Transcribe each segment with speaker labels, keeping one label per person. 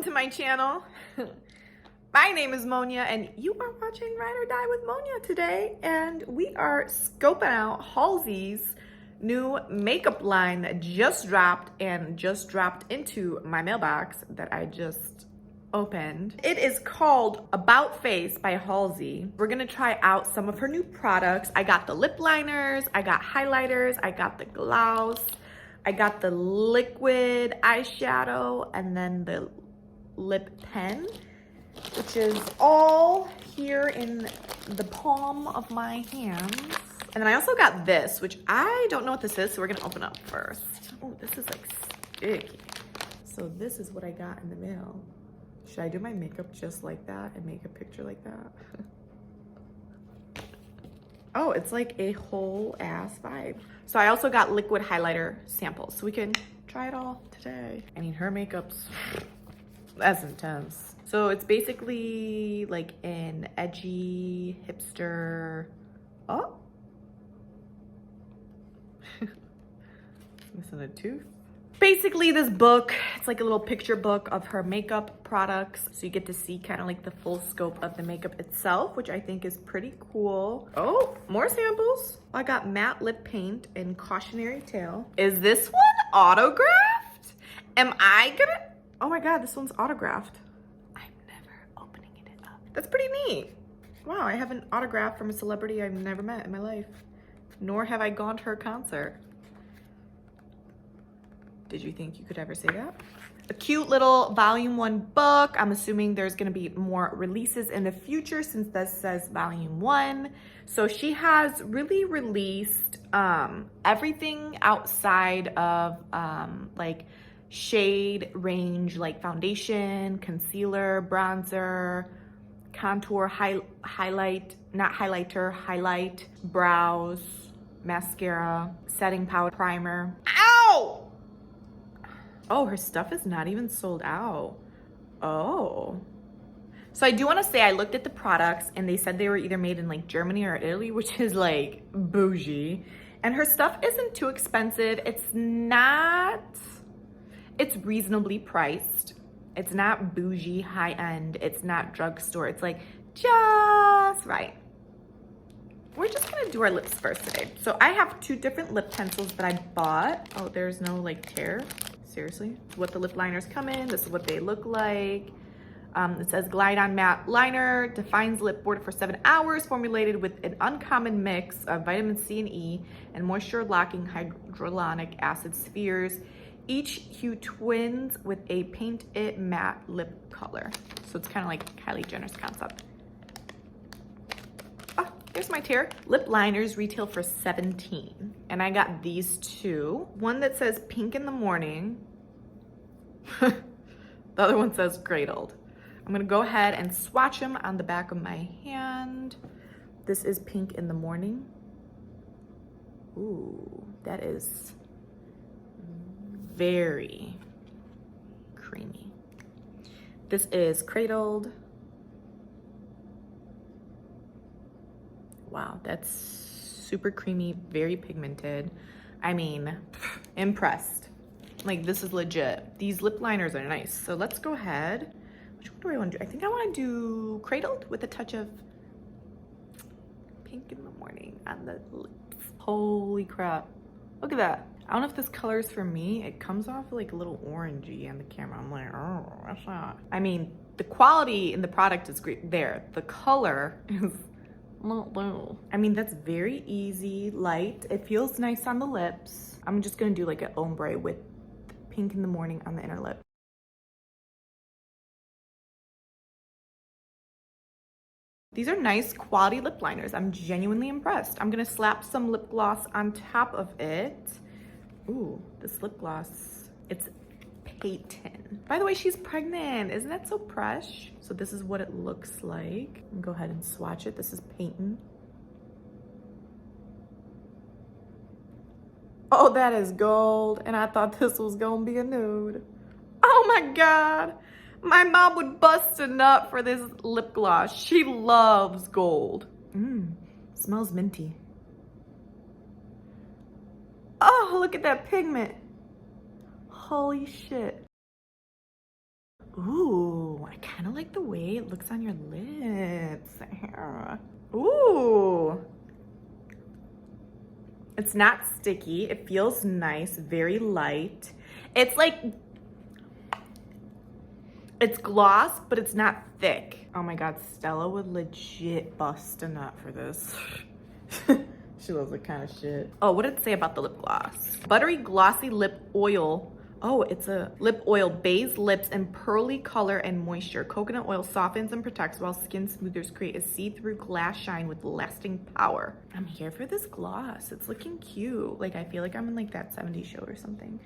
Speaker 1: welcome to my channel. My name is Monia and you are watching Ride or Die with Monia today, and we are scoping out Halsey's new makeup line that just dropped into my mailbox that I just opened. It is called About Face by Halsey. We're gonna try out some of her new products. I got the lip liners, I got highlighters, I got the gloss, I got the liquid eyeshadow, and then the lip pen, which is all here in the palm of my hands. And then I also got this, which I don't know what this is, so we're gonna open up first. Oh, this is like sticky. So this is what I got in the mail. Should I do my makeup just like that and make a picture like that? Oh, it's like a whole ass vibe. So I also got liquid highlighter samples, so we can try it all today. I mean, her makeup's, that's intense. So it's basically like an edgy hipster, oh. Missing a tooth. Basically this book, it's like a little picture book of her makeup products. So you get to see kind of like the full scope of the makeup itself, which I think is pretty cool. Oh, more samples. I got matte lip paint in Cautionary Tail. Is this one autographed? Am I gonna, oh my God, this one's autographed. I'm never opening it up. That's pretty neat. Wow, I have an autograph from a celebrity I've never met in my life, nor have I gone to her concert. Did you think you could ever say that? A cute little volume 1 book. I'm assuming there's gonna be more releases in the future since this says volume 1. So she has really released everything outside of like shade range, like foundation, concealer, bronzer, contour, highlight, brows, mascara, setting powder, primer. Ow! Oh, her stuff is not even sold out. Oh. So I do want to say I looked at the products and they said they were either made in like Germany or Italy, which is like bougie. And her stuff isn't too expensive. It's reasonably priced. It's not bougie, high end. It's not drugstore. It's like just right. We're just gonna do our lips first today. So I have 2 different lip pencils that I bought. Oh, there's no like tear. Seriously, what the lip liners come in. This is what they look like. It says Glide On Matte Liner, defines lip border for 7 hours, formulated with an uncommon mix of vitamin C and E and moisture locking hyaluronic acid spheres. Each hue twins with a Paint It matte lip color. So it's kind of like Kylie Jenner's concept. Here's my tear. Lip liners retail for $17. And I got these 2. One that says Pink in the Morning. The other one says Cradled. I'm gonna go ahead and swatch them on the back of my hand. This is Pink in the Morning. Ooh, that is very creamy. This is Cradled. Wow, that's super creamy, very pigmented. I mean, impressed. Like, this is legit. These lip liners are nice. So let's go ahead. Which one do I want to do? I think I want to do Cradled with a touch of Pink in the Morning on the lips. Holy crap. Look at that. I don't know if this color is for me. It comes off like a little orangey on the camera. I'm like, oh, that's not. I mean, the quality in the product is great there. The color is I mean, that's very easy, light. It feels nice on the lips. I'm just gonna do like an ombre with Pink in the Morning on the inner lip. These are nice quality lip liners. I'm genuinely impressed. I'm gonna slap some lip gloss on top of it. Ooh, this lip gloss, it's Payton. By the way, she's pregnant. Isn't that so fresh? So this is what it looks like. Go ahead and swatch it. This is Payton. Oh, that is gold. And I thought this was gonna be a nude. Oh my God. My mom would bust a nut for this lip gloss. She loves gold. Smells minty. Oh, look at that pigment. Holy shit. Ooh, I kind of like the way it looks on your lips. Ooh. It's not sticky. It feels nice, very light. It's like, it's gloss, but it's not thick. Oh my God, Stella would legit bust a nut for this. She loves that kind of shit. Oh, what did it say about the lip gloss? Buttery, glossy lip oil. Oh, it's a lip oil, bathes lips in pearly color and moisture. Coconut oil softens and protects while skin smoothers create a see-through glass shine with lasting power. I'm here for this gloss. It's looking cute. Like, I feel like I'm in like that 70s show or something.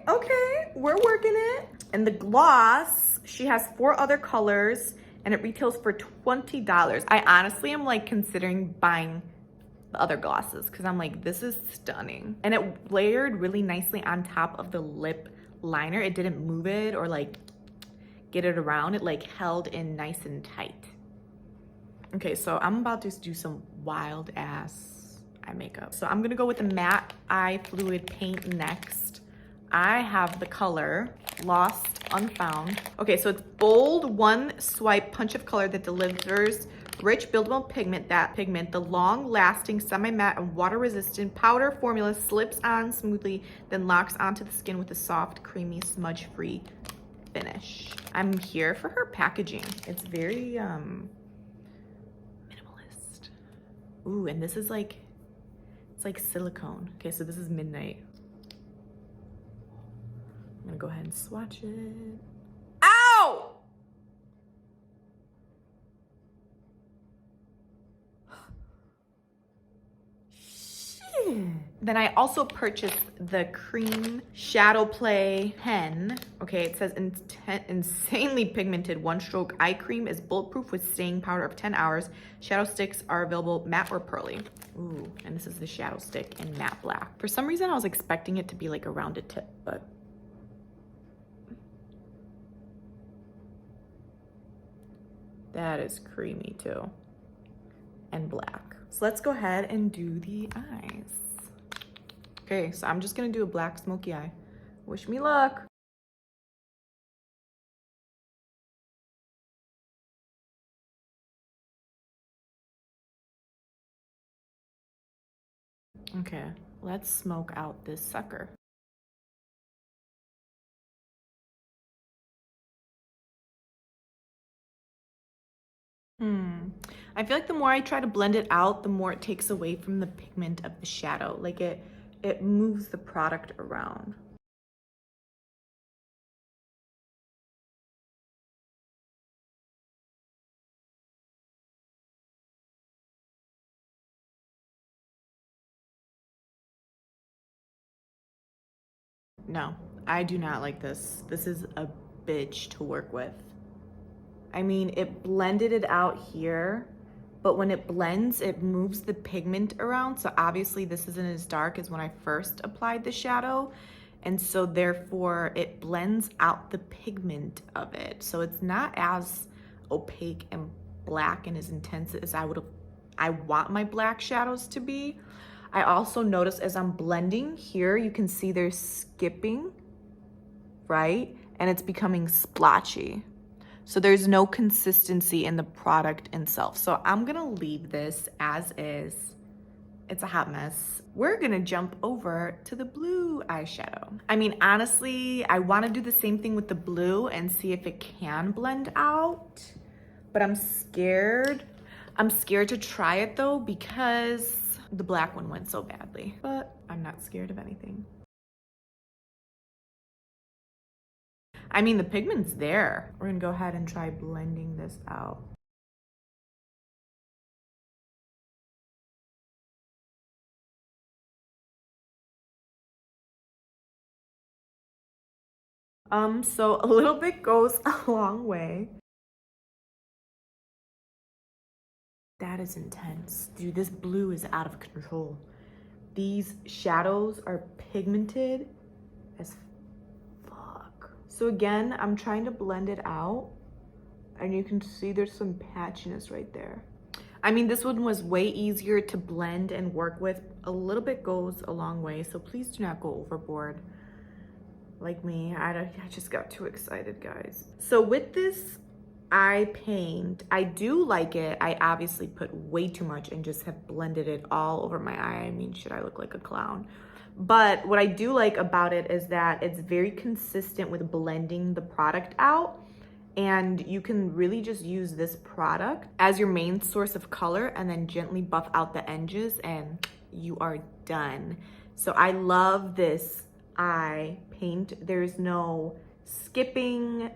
Speaker 1: Okay, we're working it. And the gloss, she has 4 other colors and it retails for $20. I honestly am like considering buying the other glosses because I'm like, this is stunning. And it layered really nicely on top of the lip liner. It didn't move it or like get it around. It like held in nice and tight. Okay, so I'm about to do some wild ass eye makeup. So I'm gonna go with the matte eye fluid paint next. I have the color Lost Unfound. Okay, so it's bold, one swipe punch of color that delivers rich buildable pigment. The long-lasting semi-matte and water-resistant powder formula slips on smoothly, then locks onto the skin with a soft, creamy, smudge-free finish. I'm here for her packaging. It's very minimalist. Ooh, and this is like, it's like silicone. Okay, so this is Midnight. I'm gonna go ahead and swatch it. Ow! Then I also purchased the cream shadow play pen. Okay, it says insanely pigmented one stroke eye cream is bulletproof with staying power of 10 hours. Shadow sticks are available matte or pearly. Ooh, and this is the shadow stick in matte black. For some reason I was expecting it to be like a rounded tip, but that is creamy too, and black. So let's go ahead and do the eyes. Okay, so I'm just gonna do a black smoky eye. Wish me luck. Okay, let's smoke out this sucker. I feel like the more I try to blend it out, the more it takes away from the pigment of the shadow. Like it moves the product around. No, I do not like this. This is a bitch to work with. I mean, it blended it out here, but when it blends, it moves the pigment around. So obviously this isn't as dark as when I first applied the shadow. And so therefore it blends out the pigment of it. So it's not as opaque and black and as intense as I want my black shadows to be. I also notice as I'm blending here, you can see there's skipping, right? And it's becoming splotchy. So there's no consistency in the product itself. So I'm gonna leave this as is. It's a hot mess. We're gonna jump over to the blue eyeshadow. I mean, honestly, I wanna do the same thing with the blue and see if it can blend out, but I'm scared. I'm scared to try it though because the black one went so badly, but I'm not scared of anything. I mean, the pigment's there. We're gonna go ahead and try blending this out. So a little bit goes a long way. That is intense. Dude, this blue is out of control. These shadows are pigmented as fuck. So again, I'm trying to blend it out and you can see there's some patchiness right there. I mean, this one was way easier to blend and work with. A little bit goes a long way, so please do not go overboard. like me, I just got too excited, guys. So with this eye paint, I do like it. I obviously put way too much and just have blended it all over my eye. I mean, should I look like a clown? But what I do like about it is that it's very consistent with blending the product out. And you can really just use this product as your main source of color and then gently buff out the edges and you are done. So I love this eye paint. There's no skipping.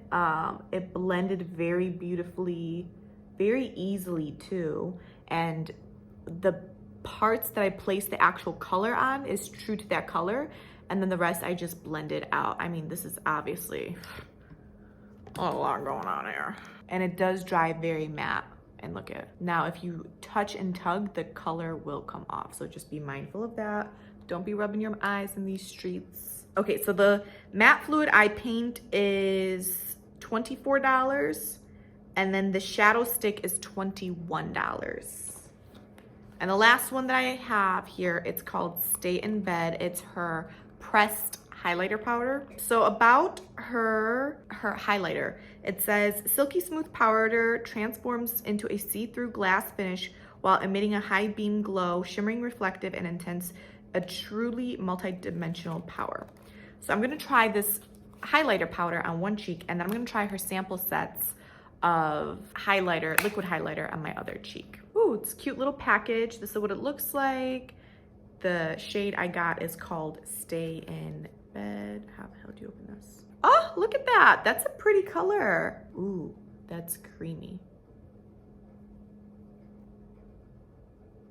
Speaker 1: It blended very beautifully, very easily too. And the parts that I placed the actual color on is true to that color. And then the rest I just blended out. I mean, this is obviously a lot going on here. And it does dry very matte. And look at, now if you touch and tug, the color will come off. So just be mindful of that. Don't be rubbing your eyes in these streets. Okay, so the matte fluid eye paint is $24. And then the shadow stick is $21. And the last one that I have here, it's called Stay in Bed. It's her pressed highlighter powder. So about her highlighter, it says silky smooth powder transforms into a see-through glass finish while emitting a high beam glow, shimmering, reflective, and intense, a truly multi-dimensional power. So I'm gonna try this highlighter powder on one cheek, and then I'm gonna try her sample sets of highlighter, liquid highlighter on my other cheek. Ooh, it's a cute little package. This is what it looks like. The shade I got is called Stay in Bed. How the hell do you open this? Oh, look at that. That's a pretty color. Ooh, that's creamy.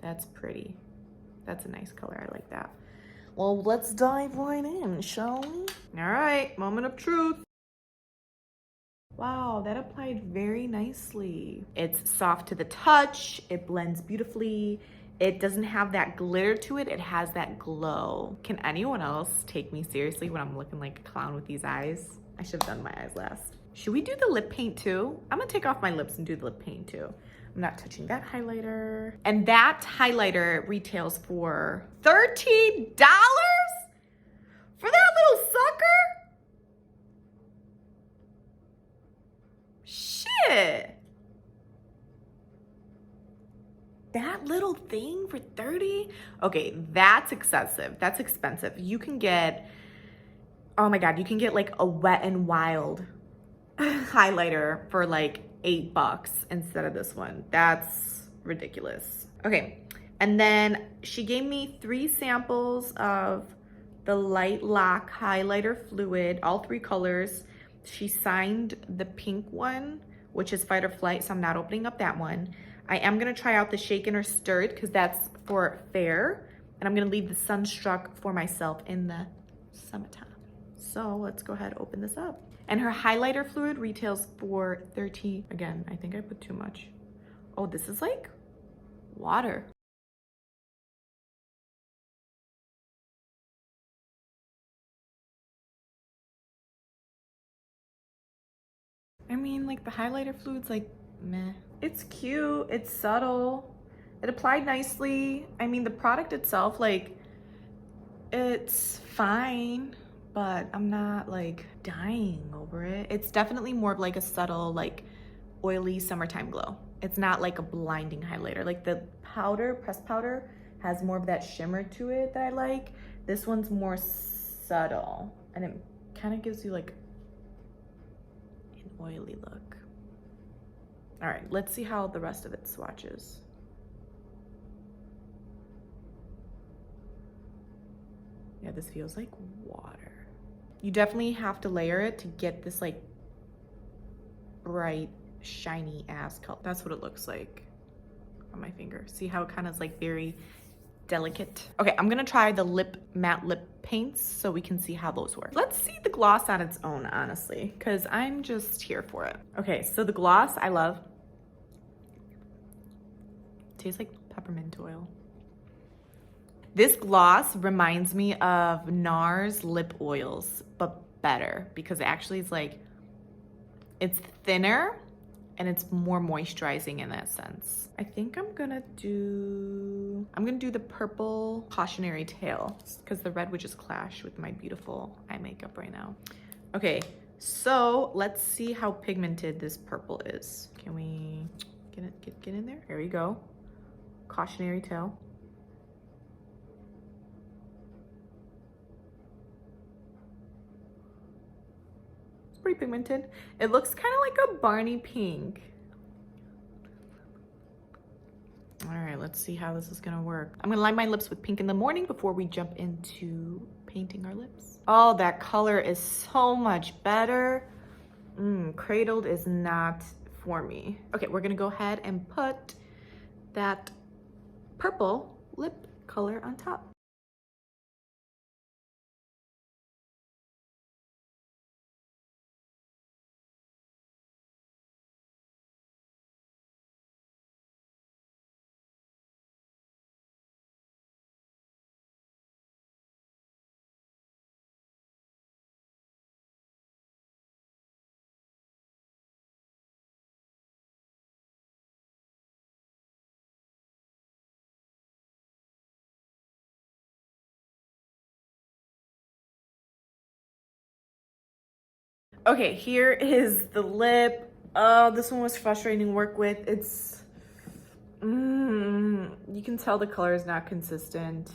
Speaker 1: That's pretty. That's a nice color. I like that. Well, let's dive right in, shall we? All right, moment of truth. Wow, that applied very nicely. It's soft to the touch. It blends beautifully. It doesn't have that glitter to it. It has that glow. Can anyone else take me seriously when I'm looking like a clown with these eyes? I should have done my eyes last. Should we do the lip paint too? I'm gonna take off my lips and do the lip paint too. I'm not touching that highlighter. And that highlighter retails for $13 for that little sucker? Shit. That little thing for 30? Okay, that's excessive. That's expensive. You can get, oh my God, you can get like a Wet n Wild highlighter for like $8 instead of this one. That's ridiculous. Okay, and then she gave me 3 samples of the Light Lock highlighter fluid, all 3 colors. She signed the pink one, which is Fight or Flight, so I'm not opening up that one. I am gonna try out the Shaken or Stirred because that's for fair, and I'm gonna leave the Sunstruck for myself in the summertime. So let's go ahead and open this up. And her highlighter fluid retails for $13. Again, I think I put too much. Oh, this is like water. I mean, like the highlighter fluid's like meh. It's cute, it's subtle. It applied nicely. I mean, the product itself, like, it's fine, but I'm not like dying over it. It's definitely more of like a subtle, like oily summertime glow. It's not like a blinding highlighter. Like the powder, pressed powder, has more of that shimmer to it that I like. This one's more subtle and it kind of gives you like an oily look. All right, let's see how the rest of it swatches. Yeah, this feels like water. You definitely have to layer it to get this like bright, shiny ass color. That's what it looks like on my finger. See how it kind of is like very delicate. Okay, I'm gonna try the matte lip paints so we can see how those work. Let's see the gloss on its own, honestly, because I'm just here for it. Okay, so the gloss I love. Tastes like peppermint oil. This gloss reminds me of NARS lip oils, but better because it actually is like, it's thinner and it's more moisturizing in that sense. I think I'm gonna do the purple Cautionary tail because the red would just clash with my beautiful eye makeup right now. Okay, so let's see how pigmented this purple is. Can we get in there? There we go. Cautionary tail. It's pretty pigmented. It looks kind of like a Barney pink. All right, let's see how this is gonna work. I'm gonna line my lips with pink in the morning before we jump into painting our lips. Oh, that color is so much better. Cradled is not for me. Okay, we're gonna go ahead and put that purple lip color on top. Okay, here is the lip. Oh, this one was frustrating to work with. It's, you can tell the color is not consistent.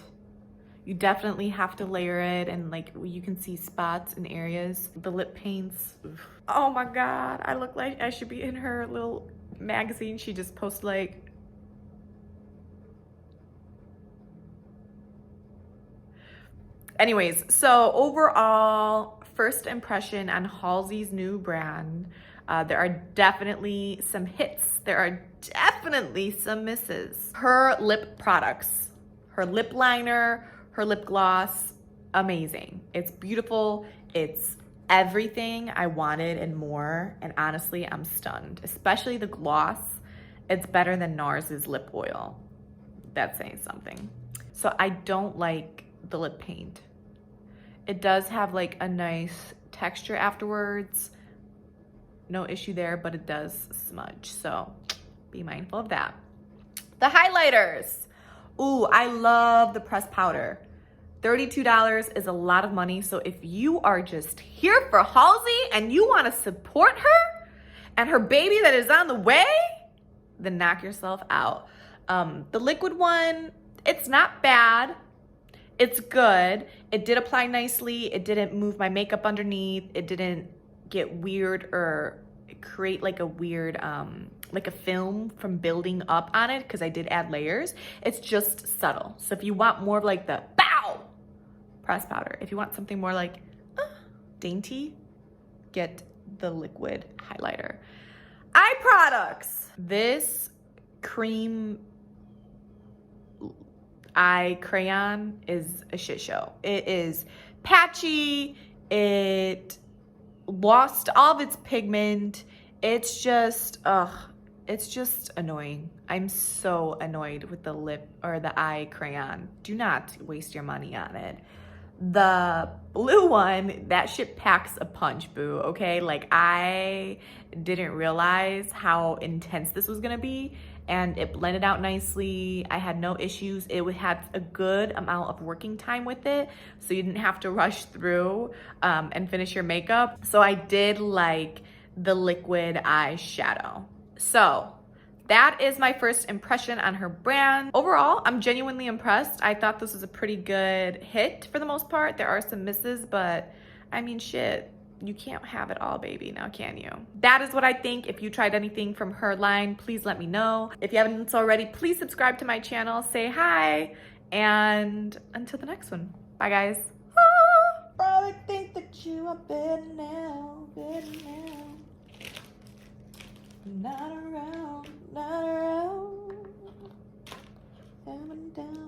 Speaker 1: You definitely have to layer it, and like you can see spots in areas. The lip paints, oh my God, I look like I should be in her little magazine she just posted like. Anyways, so overall, first impression on Halsey's new brand. There are definitely some hits. There are definitely some misses. Her lip products, her lip liner, her lip gloss, amazing. It's beautiful. It's everything I wanted and more. And honestly, I'm stunned, especially the gloss. It's better than NARS's lip oil. That's saying something. So I don't like the lip paint. It does have like a nice texture afterwards. No issue there, but it does smudge. So be mindful of that. The highlighters. Ooh, I love the pressed powder. $32 is a lot of money. So if you are just here for Halsey and you want to support her and her baby that is on the way, then knock yourself out. The liquid one, it's not bad. It's good. It did apply nicely. It didn't move my makeup underneath. It didn't get weird or create like a weird, like a film from building up on it because I did add layers. It's just subtle. So if you want more of like the bow pressed powder, if you want something more like dainty, get the liquid highlighter. Eye products. This cream eye crayon is a shit show. It is patchy. It lost all of its pigment. It's just, it's just annoying. I'm so annoyed with the lip or the eye crayon. Do not waste your money on it. The blue one, that shit packs a punch, boo, okay? Like, I didn't realize how intense this was gonna be, and it blended out nicely. I had no issues. It had a good amount of working time with it, so you didn't have to rush through and finish your makeup. So I did like the liquid eyeshadow. So that is my first impression on her brand. Overall, I'm genuinely impressed. I thought this was a pretty good hit for the most part. There are some misses, but I mean, shit, you can't have it all, baby, now can you? That is what I think. If you tried anything from her line, please let me know. If you haven't already, please subscribe to my channel, say hi, and until the next one. Bye, guys. Probably think that you are better now, better now. Not around, not around. Down and down.